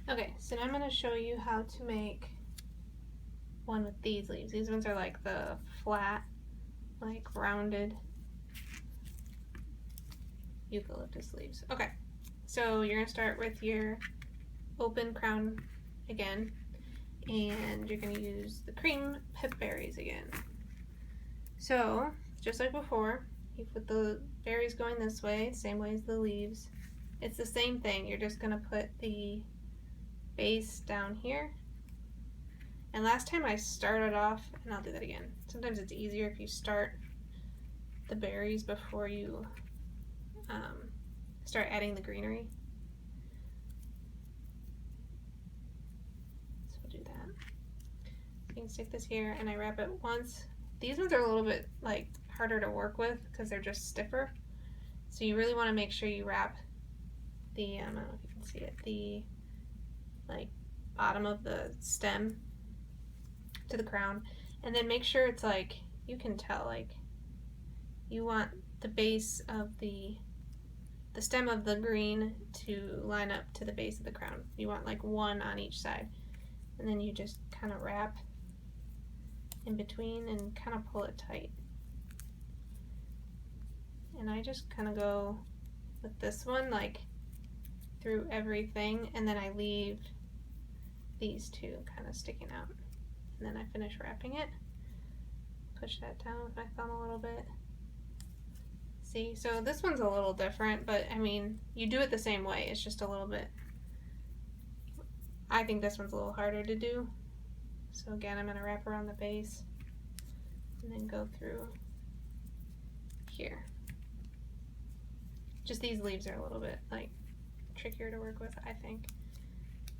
Okay, so now I'm going to show you how to make one with these leaves. These ones are like the flat, like rounded eucalyptus leaves. Okay, so you're going to start with your open crown again, and you're going to use the cream pip berries again. So, just like before, you put the berries going this way, same way as the leaves. It's the same thing, you're just going to put the base down here. And last time I started off, and I'll do that again. Sometimes it's easier if you start the berries before you start adding the greenery. So we'll do that. So you can stick this here, and I wrap it once. These ones are a little bit like harder to work with because they're just stiffer. So you really want to make sure you wrap the, I don't know if you can see it, the like bottom of the stem to the crown, and then make sure it's like, you can tell, like you want the base of the stem of the green to line up to the base of the crown. You want like one on each side, and then you just kind of wrap in between and kind of pull it tight. And I just kind of go with this one like through everything, and then I leave these two kind of sticking out, and then I finish wrapping it. Push that down with my thumb a little bit. See, so this one's a little different, but I mean, you do it the same way, it's just a little bit, I think this one's a little harder to do. So again, I'm going to wrap around the base and then go through here. Just these leaves are a little bit like trickier to work with, I think.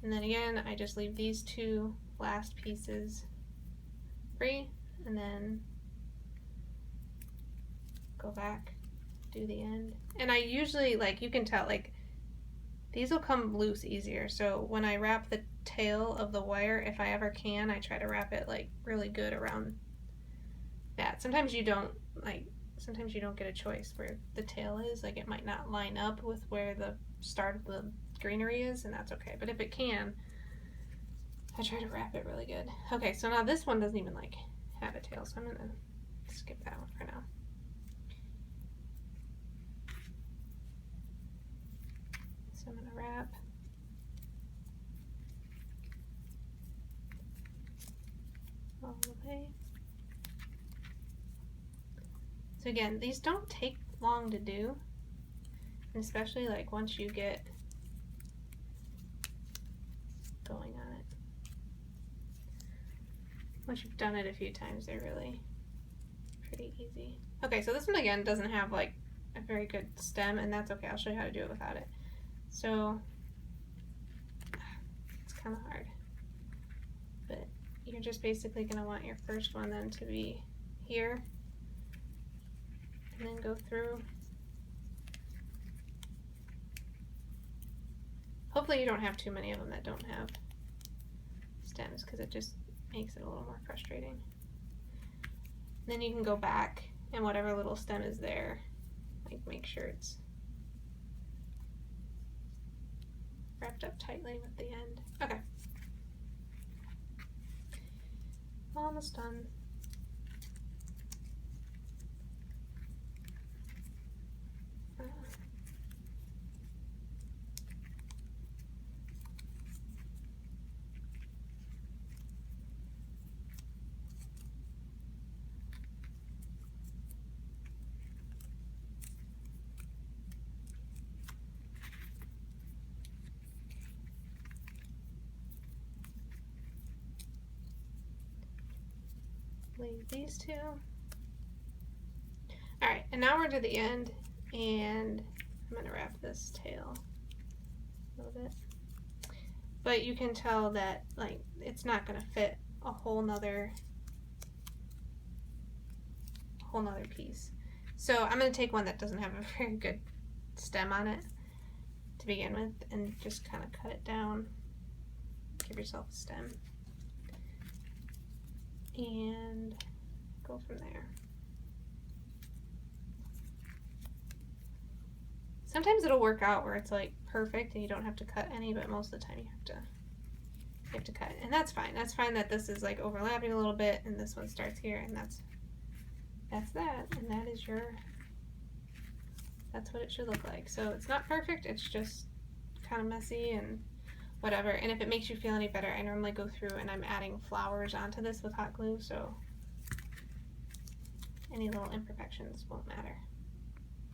And then again, I just leave these two last pieces free, and then go back, do the end. And I usually, like, you can tell, like, these will come loose easier. So when I wrap the tail of the wire, if I ever can, I try to wrap it like really good around that. Sometimes you don't, like, sometimes you don't get a choice where the tail is, like it might not line up with where the start of the greenery is, and that's okay. But if it can, I try to wrap it really good. Okay, so now this one doesn't even like have a tail, so I'm gonna skip that one for now. So I'm gonna wrap all the way. So again, these don't take long to do, and especially like once you get going on it. Once you've done it a few times, they're really pretty easy. Okay, so this one again doesn't have like a very good stem, and that's okay. I'll show you how to do it without it. So it's kind of hard, but you're just basically going to want your first one then to be here, and then go through. Hopefully you don't have too many of them that don't have stems, because it just makes it a little more frustrating. Then you can go back, and whatever little stem is there, like make sure it's wrapped up tightly with the end. Okay. Almost done. Leave these two. Alright, and now we're to the end, and I'm going to wrap this tail a little bit. But you can tell that like it's not going to fit a whole nother piece. So I'm going to take one that doesn't have a very good stem on it to begin with, and just kind of cut it down. Give yourself a stem. And go from there. Sometimes it'll work out where it's like perfect and you don't have to cut any, but most of the time you have to cut. And that's fine. That's fine that this is like overlapping a little bit and this one starts here, and that's that, and that is that's what it should look like. So it's not perfect, it's just kind of messy and whatever. And if it makes you feel any better, I normally go through and I'm adding flowers onto this with hot glue, so any little imperfections won't matter.